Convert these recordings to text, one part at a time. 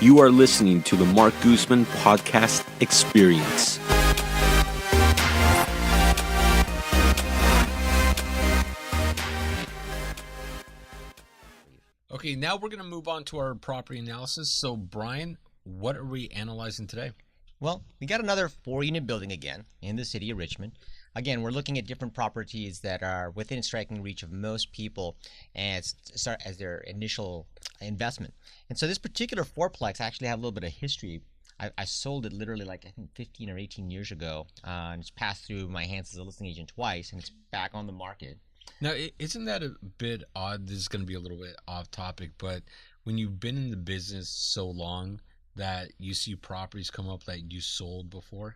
You are listening to the Marc Guzman Podcast Experience. Okay, now we're going to move on to our property analysis. So, Brian, what are we analyzing today? Well, we got another 4-unit building again in the city of Richmond. Again, we're looking at different properties that are within striking reach of most people as their initial investment. And so this particular fourplex, I actually have a little bit of history. I sold it literally like I think 15 or 18 years ago, and it's passed through my hands as a listing agent twice, and it's back on the market. Now, isn't that a bit odd? This is going to be a little bit off topic, but when you've been in the business so long that you see properties come up that you sold before,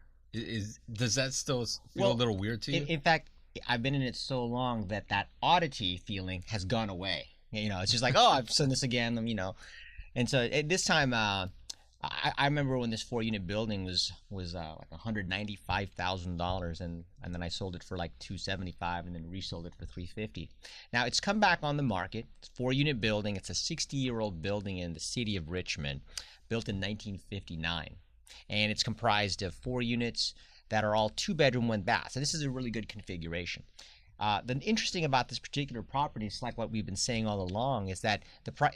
does that still feel a little weird to you? In fact, I've been in it so long that oddity feeling has gone away. You know, it's just like, oh, I've seen this again, you know. And so at this time, I remember when this 4-unit building was like $195,000, and then I sold it for like $275,000 and then resold it for $350,000. Now it's come back on the market. It's a 4-unit building. It's a 60-year-old building in the city of Richmond, built in 1959. And it's comprised of 4 units that are all 2-bedroom, 1 bath. So this is a really good configuration. The interesting about this particular property, it's like what we've been saying all along, is that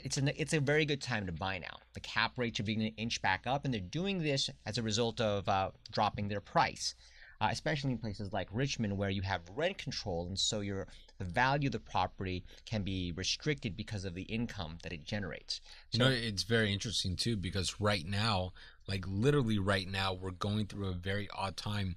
it's a very good time to buy now. The cap rates are beginning to inch back up, and they're doing this as a result of dropping their price, especially in places like Richmond where you have rent control, and so the value of the property can be restricted because of the income that it generates. So, you know, it's very interesting too, because right now, like literally right now, we're going through a very odd time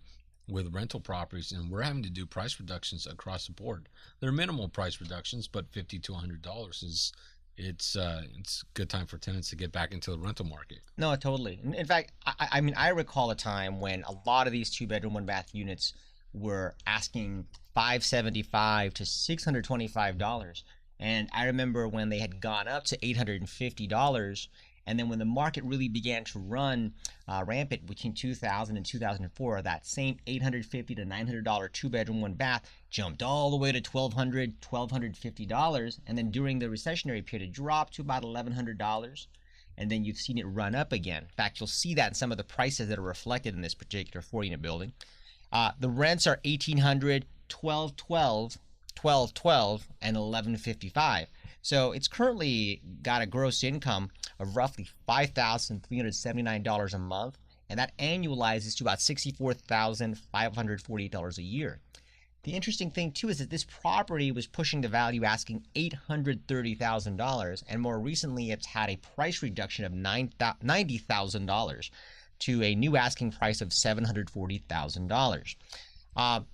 with rental properties, and we're having to do price reductions across the board. They're minimal price reductions, but $50 to $100 is it's a good time for tenants to get back into the rental market. No, totally. In fact, I mean, I recall a time when a lot of these 2-bedroom, 1-bath units were asking $575 to $625, and I remember when they had gone up to $850. And then when the market really began to run rampant between 2000 and 2004, that same $850 to $900 2-bedroom, 1-bath jumped all the way to $1,200, $1,250. And then during the recessionary period, it dropped to about $1,100. And then you've seen it run up again. In fact, you'll see that in some of the prices that are reflected in this particular 4-unit building. The rents are $1,800, $1,212, $1,212, and $1,155. So it's currently got a gross income of roughly $5,379 a month, and that annualizes to about $64,548 a year. The interesting thing too is that this property was pushing the value, asking $830,000, and more recently it's had a price reduction of $90,000 to a new asking price of $740,000.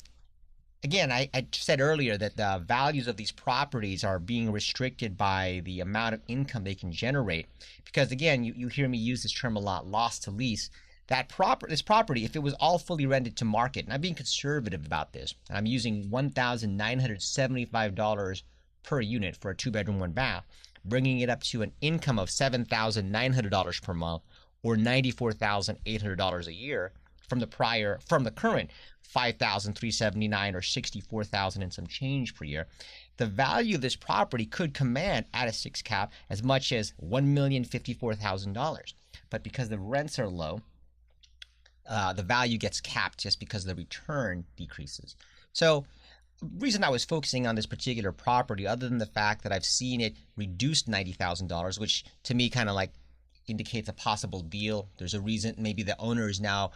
Again, I said earlier that the values of these properties are being restricted by the amount of income they can generate. Because again, you hear me use this term a lot, loss to lease. This property, if it was all fully rented to market, and I'm being conservative about this, and I'm using $1,975 per unit for a 2-bedroom, 1-bath, bringing it up to an income of $7,900 per month, or $94,800 a year from the current $5,379 or $64,000 and some change per year. The value of this property could command at a 6 cap as much as $1,054,000. But because the rents are low, the value gets capped just because the return decreases. So the reason I was focusing on this particular property, other than the fact that I've seen it reduced $90,000, which to me kind of like indicates a possible deal. There's a reason maybe the owner is now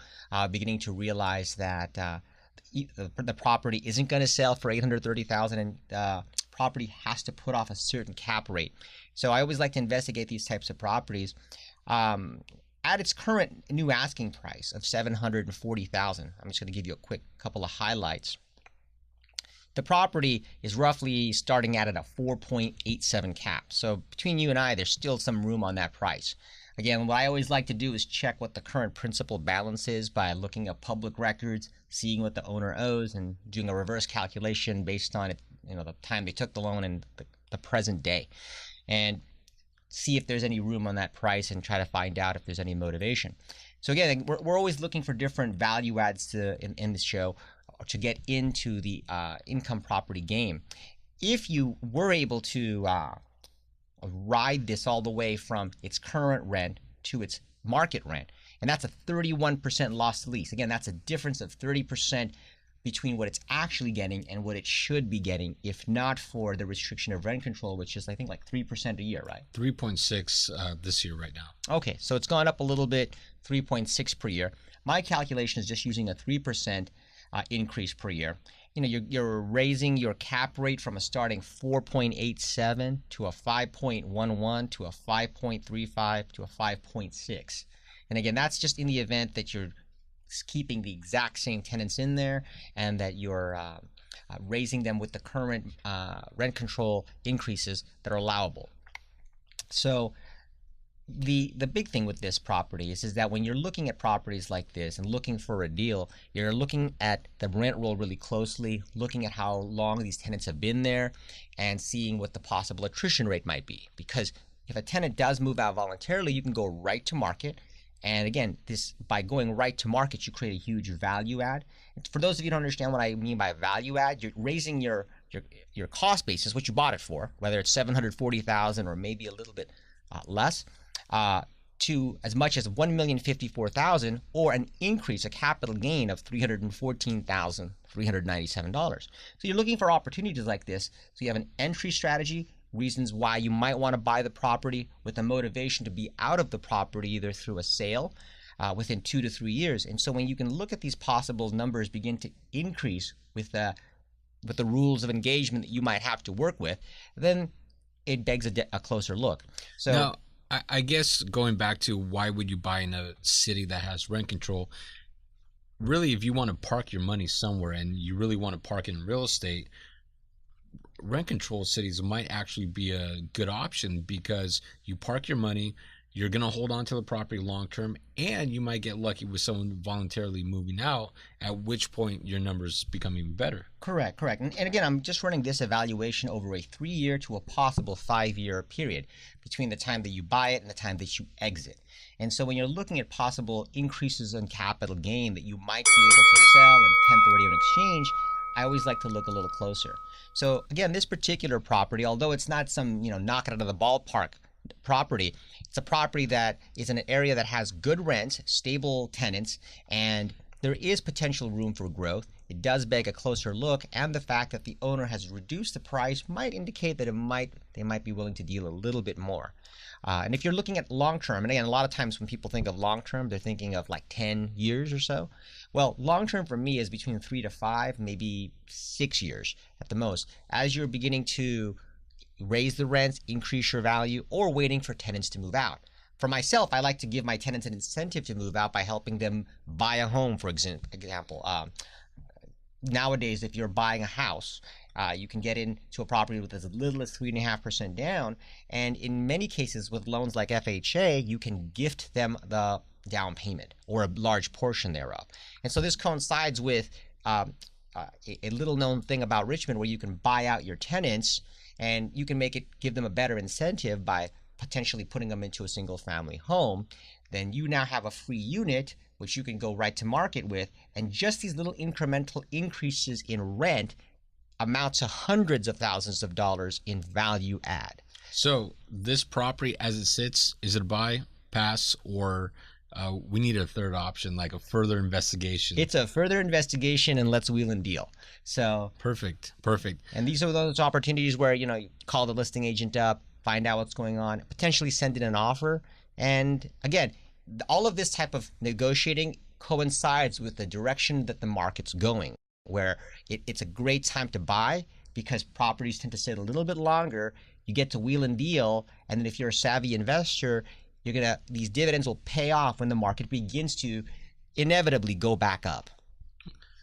beginning to realize that the property isn't going to sell for $830,000, and property has to put off a certain cap rate. So I always like to investigate these types of properties. At its current new asking price of $740,000, I'm just going to give you a quick couple of highlights. The property is roughly starting at a 4.87 cap. So between you and I, there's still some room on that price. Again, what I always like to do is check what the current principal balance is by looking at public records, seeing what the owner owes, and doing a reverse calculation based on it, the time they took the loan and the present day, and see if there's any room on that price and try to find out if there's any motivation. So again, we're always looking for different value adds in this show to get into the income property game. If you were able to ride this all the way from its current rent to its market rent. And that's a 31% loss to lease. Again, that's a difference of 30% between what it's actually getting and what it should be getting, if not for the restriction of rent control, which is I think like 3% a year, right? 3.6 this year right now. Okay, so it's gone up a little bit, 3.6 per year. My calculation is just using a 3% increase per year. You know, you're raising your cap rate from a starting 4.87 to a 5.11 to a 5.35 to a 5.6. And again, that's just in the event that you're keeping the exact same tenants in there and that you're raising them with the current rent control increases that are allowable. So the big thing with this property is that when you're looking at properties like this and looking for a deal, you're looking at the rent roll really closely, looking at how long these tenants have been there and seeing what the possible attrition rate might be. Because if a tenant does move out voluntarily, you can go right to market. And again, this by going right to market, you create a huge value add. For those of you who don't understand what I mean by value add, you're raising your cost basis, what you bought it for, whether it's $740,000 or maybe a little bit less, to as much as $1,054,000 or an increase, a capital gain of $314,397. So you're looking for opportunities like this. So you have an entry strategy, reasons why you might want to buy the property with a motivation to be out of the property either through a sale within 2 to 3 years. And so when you can look at these possible numbers begin to increase with the rules of engagement that you might have to work with, then it begs a closer look. So now, I guess going back to why would you buy in a city that has rent control, really if you want to park your money somewhere and you really want to park in real estate, rent control cities might actually be a good option because you park your money, you're going to hold on to the property long term, and you might get lucky with someone voluntarily moving out, at which point your numbers become even better. Correct. And again, I'm just running this evaluation over a 3-year to a possible 5-year period between the time that you buy it and the time that you exit. And so when you're looking at possible increases in capital gain that you might be able to sell and 1030 on exchange, I always like to look a little closer. So again, this particular property, although it's not some, knock it out of the ballpark property, it's a property that is in an area that has good rent, stable tenants, and there is potential room for growth. It does beg a closer look, and the fact that the owner has reduced the price might indicate that they might be willing to deal a little bit more. And if you're looking at long term, and again, a lot of times when people think of long term, they're thinking of like 10 years or so. Well, long term for me is between 3 to 5, maybe 6 years at the most, as you're beginning to raise the rents, increase your value, or waiting for tenants to move out. For myself, I like to give my tenants an incentive to move out by helping them buy a home, for example. Nowadays, if you're buying a house, you can get into a property with as little as 3.5% down. And in many cases with loans like FHA, you can gift them the down payment or a large portion thereof. And so this coincides with a little known thing about Richmond where you can buy out your tenants and you can give them a better incentive by potentially putting them into a single family home. Then you now have a free unit which you can go right to market with, and just these little incremental increases in rent amount to hundreds of thousands of dollars in value add. So this property as it sits, is it a buy, pass, or we need a third option, like a further investigation? It's a further investigation and let's wheel and deal. So Perfect. And these are those opportunities where, you call the listing agent up, find out what's going on, potentially send in an offer. And again, all of this type of negotiating coincides with the direction that the market's going, where it's a great time to buy because properties tend to sit a little bit longer. You get to wheel and deal, and then if you're a savvy investor, these dividends will pay off when the market begins to inevitably go back up.